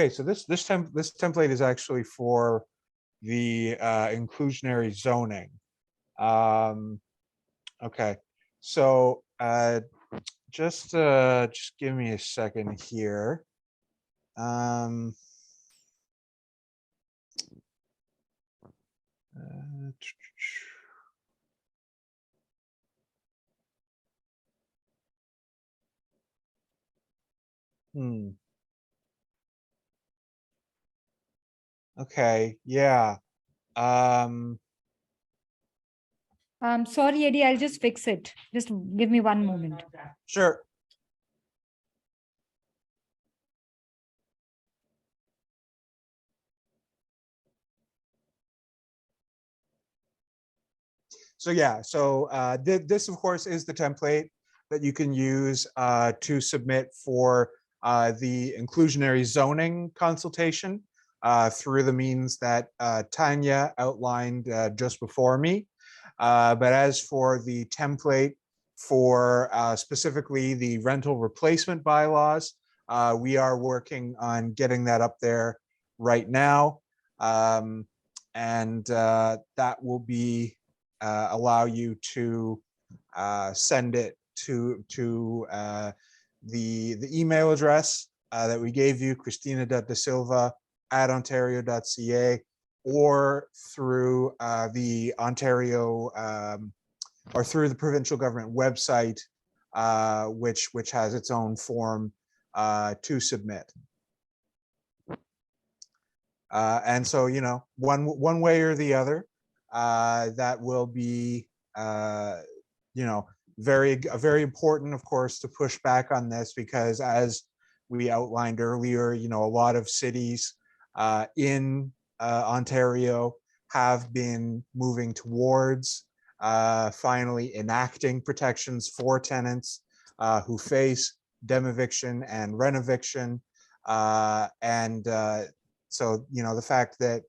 so this template is actually for the inclusionary zoning. Okay, so just give me a second here. Okay, yeah. Sorry, Eddie, I'll just fix it. Just give me one moment. Sure. So yeah, so this of course is the template that you can use to submit for the inclusionary zoning consultation through the means that Tanya outlined just before me. But as for the template for specifically the rental replacement bylaws, we are working on getting that up there right now. And that will be allow you to send it to the email address that we gave you, christina.desilva@ontario.ca, or through the Ontario or through the provincial government website, which has its own form to submit. And so, you know, one way or the other, that will be, you know, very important, of course, to push back on this, because as we outlined earlier, you know, a lot of cities in Ontario have been moving towards finally enacting protections for tenants who face dem-eviction and rent-eviction. So, you know, the fact that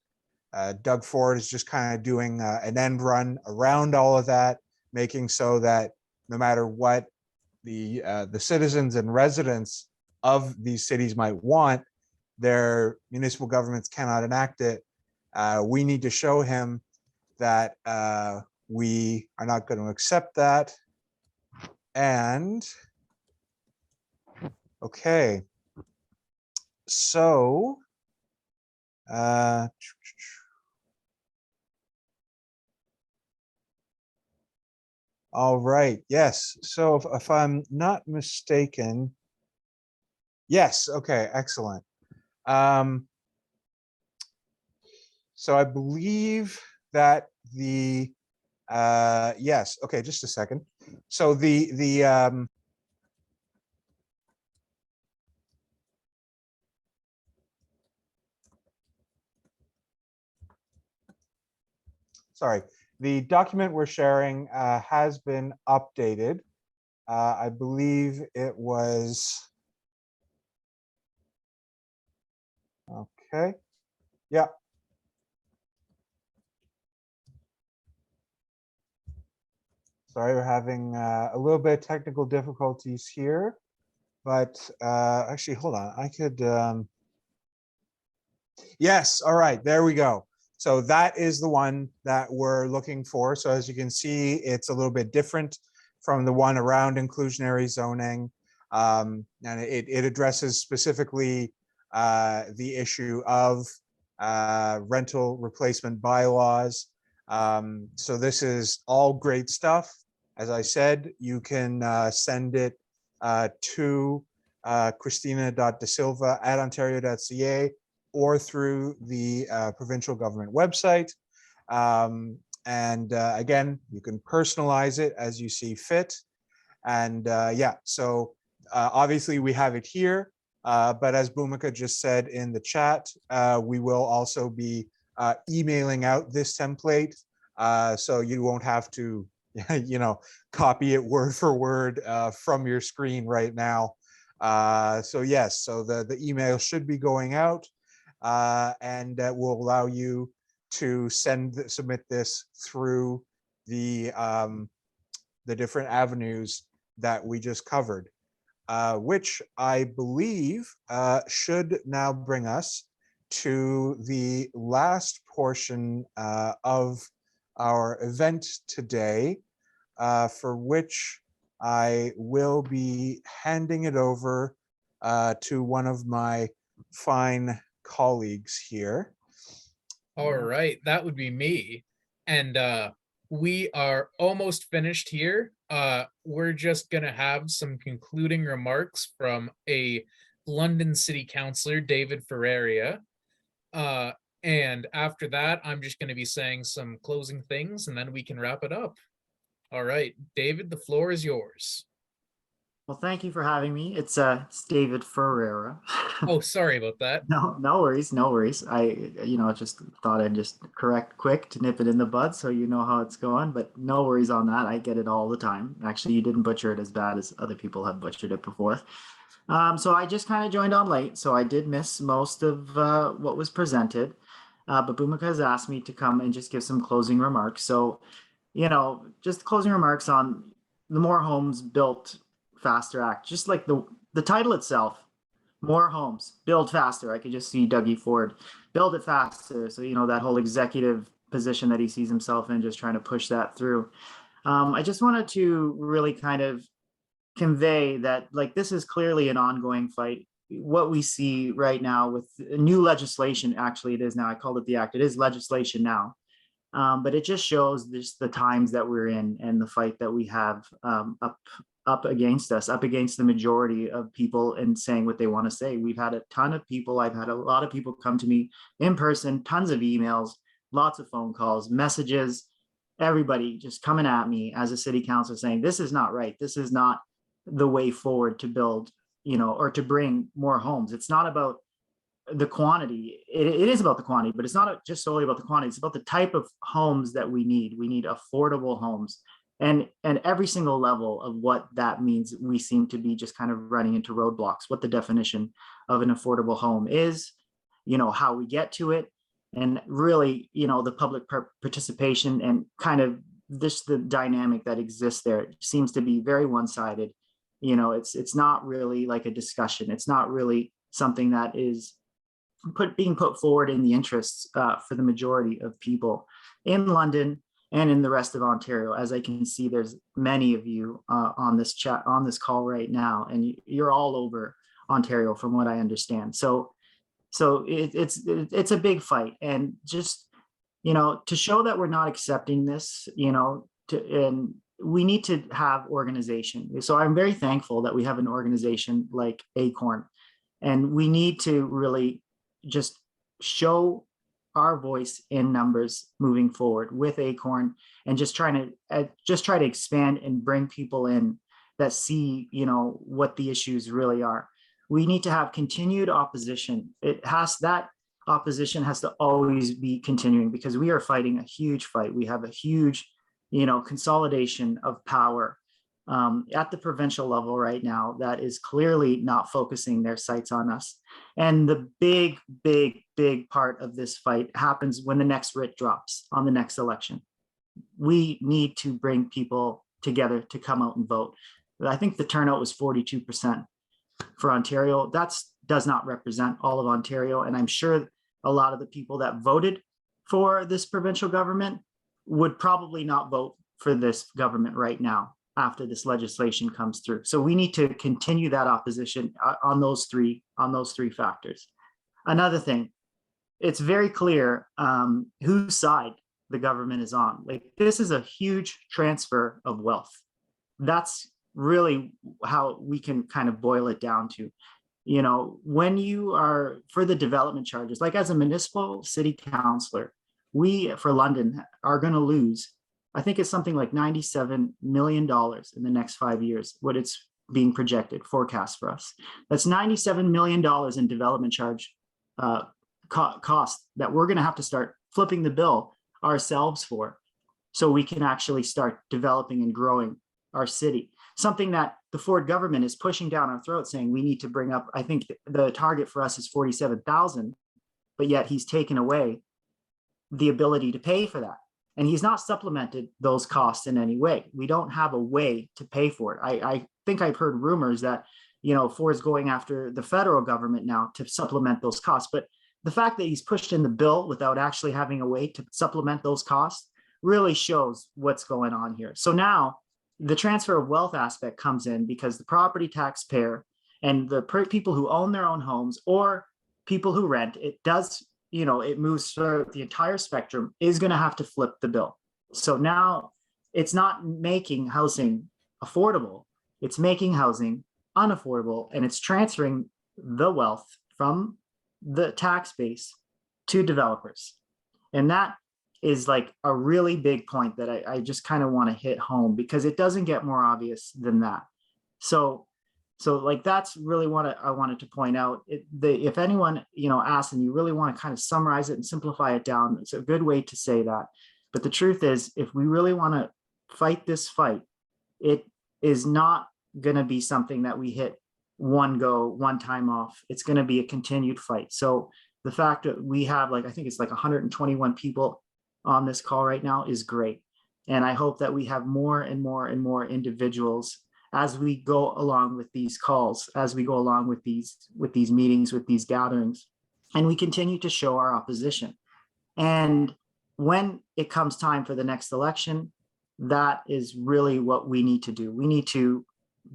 Doug Ford is just kind of doing an end run around all of that, making so that no matter what the citizens and residents of these cities might want, their municipal governments cannot enact it. We need to show him that we are not going to accept that. And okay, so all right, yes. So if I'm not mistaken, yes, okay, excellent. So I believe that the yes, okay, just a second. So the sorry, the document we're sharing has been updated. I believe it was, okay, yeah. Sorry, we're having a little bit of technical difficulties here. but actually, hold on. I could, yes, all right, there we go. So that is the one that we're looking for. So as you can see, it's a little bit different from the one around inclusionary zoning. And it addresses specifically the issue of rental replacement bylaws. So this is all great stuff. As I said, you can send it to christina.desilva@ontario.ca or through the provincial government website. Again, you can personalize it as you see fit. And yeah, so obviously we have it here, but as Bhumika just said in the chat, we will also be emailing out this template, so you won't have to, you know, copy it word for word from your screen right now. So yes, so the email should be going out, and that will allow you to submit this through the different avenues that we just covered, which I believe should now bring us to the last portion of our event today, for which I will be handing it over to one of my fine colleagues here. All right, that would be me. And we are almost finished here. We're just gonna have some concluding remarks from a London City Councillor, David Ferreira. And after that, I'm just gonna be saying some closing things and then we can wrap it up. All right, David, the floor is yours. Well, thank you for having me. It's David Ferreira. Oh, sorry about that. No worries, no worries. I just thought I'd just correct quick to nip it in the bud so you know how it's going, but no worries on that. I get it all the time. Actually, you didn't butcher it as bad as other people have butchered it before. So I just kind of joined on late, so I did miss most of what was presented, but Bhumika has asked me to come and just give some closing remarks. So, just closing remarks on the More Homes Built Faster Act, just like the title itself, More Homes, Build Faster. I could just see Dougie Ford, build it faster. So, that whole executive position that he sees himself in, just trying to push that through. I just wanted to really kind of convey that, like, this is clearly an ongoing fight. What we see right now with new legislation, actually it is now, I called it the act, it is legislation now. But it just shows just the times that we're in and the fight that we have up against us, up against the majority of people and saying what they want to say. We've had a ton of people, I've had a lot of people come to me in person, tons of emails, lots of phone calls, messages, everybody just coming at me as a city councilor saying, this is not right. This is not the way forward to build, or to bring more homes. It's not about the quantity. It is about the quantity, but it's not just solely about the quantity. It's about the type of homes that we need. We need affordable homes. And every single level of what that means, we seem to be just kind of running into roadblocks, what the definition of an affordable home is, how we get to it, and really, the public participation and kind of the dynamic that exists there. It seems to be very one-sided. It's not really like a discussion. It's not really something that is being put forward in the interests for the majority of people in London and in the rest of Ontario. As I can see, there's many of you on this call right now, and you're all over Ontario from what I understand. So it's a big fight, and just, to show that we're not accepting this, and we need to have organization. So I'm very thankful that we have an organization like Acorn, and we need to really just show our voice in numbers moving forward with Acorn, and just try to expand and bring people in that see, what the issues really are. We need to have continued opposition. That opposition has to always be continuing, because we are fighting a huge fight. We have a huge, consolidation of power at the provincial level right now that is clearly not focusing their sights on us. And the big, big, big part of this fight happens when the next writ drops on the next election. We need to bring people together to come out and vote. I think the turnout was 42%. for Ontario. Does not represent all of Ontario. And I'm sure a lot of the people that voted for this provincial government would probably not vote for this government right now after this legislation comes through. So we need to continue that opposition on those three factors. Another thing, it's very clear whose side the government is on. Like, this is a huge transfer of wealth. That's really how we can kind of boil it down to. You know, when you are for the development charges, like as a municipal city councillor, we for London are going to lose, I think it's something like $97 million in the next 5 years, what it's being projected, forecast for us. That's $97 million in development charge cost that we're going to have to start flipping the bill ourselves for, so we can actually start developing and growing our city. Something that the Ford government is pushing down our throat, saying we need to bring up, I think the target for us is 47,000, but yet he's taken away the ability to pay for that. And he's not supplemented those costs in any way. We don't have a way to pay for it. I think I've heard rumors that, you know, Ford's going after the federal government now to supplement those costs. But the fact that he's pushed in the bill without actually having a way to supplement those costs really shows what's going on here. So now the transfer of wealth aspect comes in, because the property taxpayer and the people who own their own homes or people who rent, it does, you know, it moves through the entire spectrum, is going to have to flip the bill. So now it's not making housing affordable, it's making housing unaffordable, and it's transferring the wealth from the tax base to developers. And that is like a really big point that I just kind of want to hit home, because it doesn't get more obvious than that. So like, that's really what I wanted to point out. If anyone, you know, asks and you really want to kind of summarize it and simplify it down, it's a good way to say that. But the truth is, if we really want to fight this fight, it is not going to be something that we hit one time off. It's going to be a continued fight. So the fact that we have, like, I think it's like 121 people on this call right now is great. And I hope that we have more and more and more individuals as we go along with these calls, as we go along with these meetings, with these gatherings, and we continue to show our opposition. And when it comes time for the next election, that is really what we need to do. We need to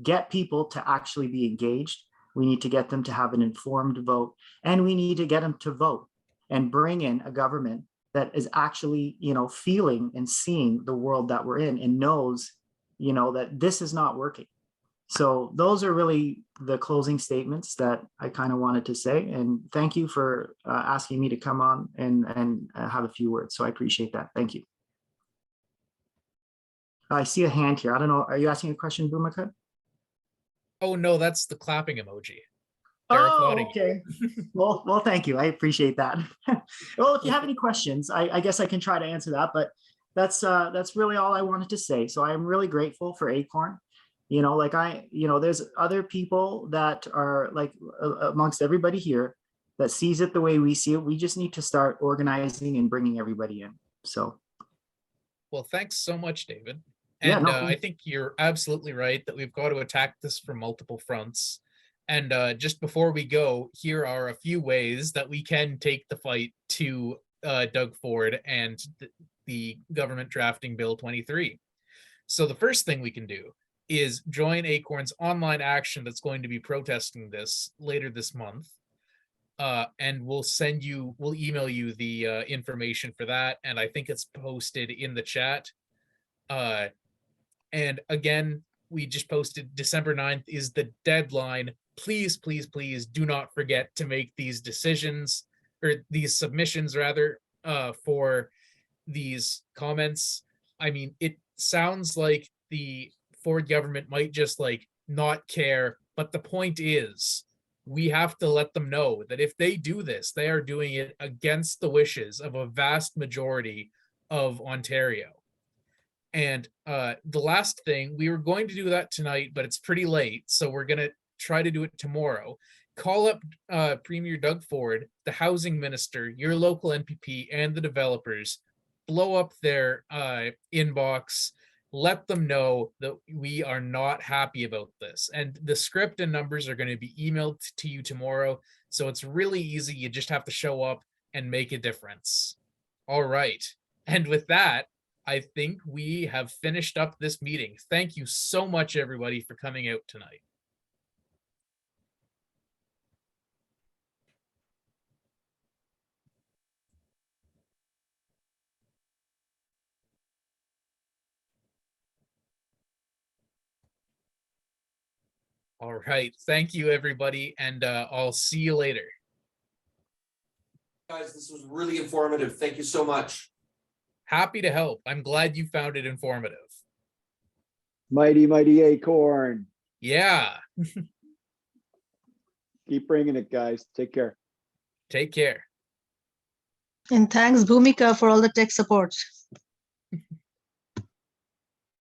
get people to actually be engaged. We need to get them to have an informed vote, and we need to get them to vote and bring in a government that is actually, you know, feeling and seeing the world that we're in and knows, you know, that this is not working. So those are really the closing statements that I kind of wanted to say. And thank you for asking me to come on and have a few words. So I appreciate that. Thank you. I see a hand here. I don't know. Are you asking a question, Bhumika? Oh, no, that's the clapping emoji. Oh, okay. Well, thank you. I appreciate that. Well, if you have any questions, I guess I can try to answer that, but that's really all I wanted to say. So I am really grateful for Acorn. You know, like there's other people that are like amongst everybody here that sees it the way we see it. We just need to start organizing and bringing everybody in. So. Well, thanks so much, David. Yeah, And no, I think you're absolutely right that we've got to attack this from multiple fronts. And just before we go, here are a few ways that we can take the fight to Doug Ford and the government drafting Bill 23. So the first thing we can do is join Acorn's online action that's going to be protesting this later this month. And we'll email you the information for that. And I think it's posted in the chat. And again, we just posted December 9th is the deadline. Please, please, please do not forget to make these decisions, or these submissions rather, for these comments. I mean, it sounds like the Ford government might just like not care, but the point is we have to let them know that if they do this, they are doing it against the wishes of a vast majority of Ontario. And the last thing, we were going to do that tonight, but it's pretty late, so we're going to try to do it tomorrow. Call up Premier Doug Ford, the housing minister, your local MPP, and the developers. Blow up their inbox let them know that we are not happy about this. And the script and numbers are going to be emailed to you tomorrow. So it's really easy. You just have to show up and make a difference. All right. And with that, I think we have finished up this meeting. Thank you so much, everybody, for coming out tonight. All right. Thank you, everybody. And I'll see you later. Guys, this was really informative. Thank you so much. Happy to help. I'm glad you found it informative. Mighty, mighty acorn. Yeah. Keep bringing it, guys. Take care. Take care. And thanks, Bhumika, for all the tech support.